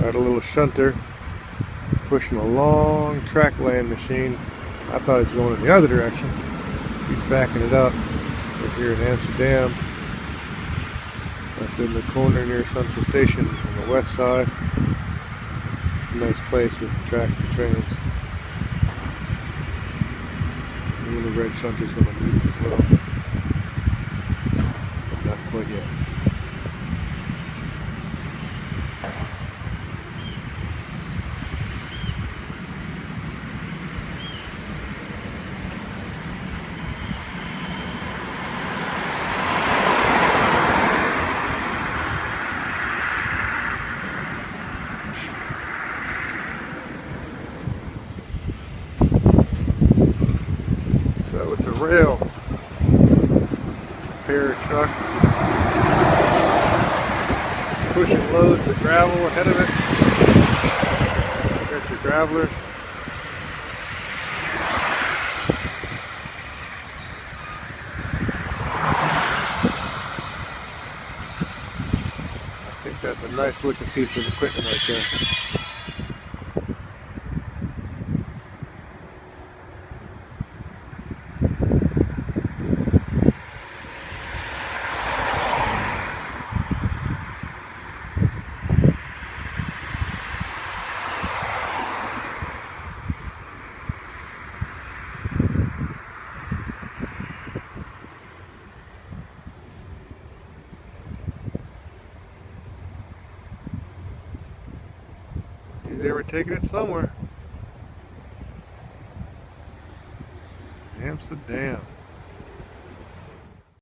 Got a little shunter pushing a long track laying machine. I thought it was going in the other direction. He's backing it up. We're here in Amsterdam, up in the corner near Central Station on the west side. It's a nice place with tracks and trains. And the red shunter is going to move as well, but not quite yet. So with the rail repair truck pushing loads of gravel ahead of it. You got your gravelers. I think that's a nice looking piece of equipment right there. They were taking it somewhere. Amsterdam.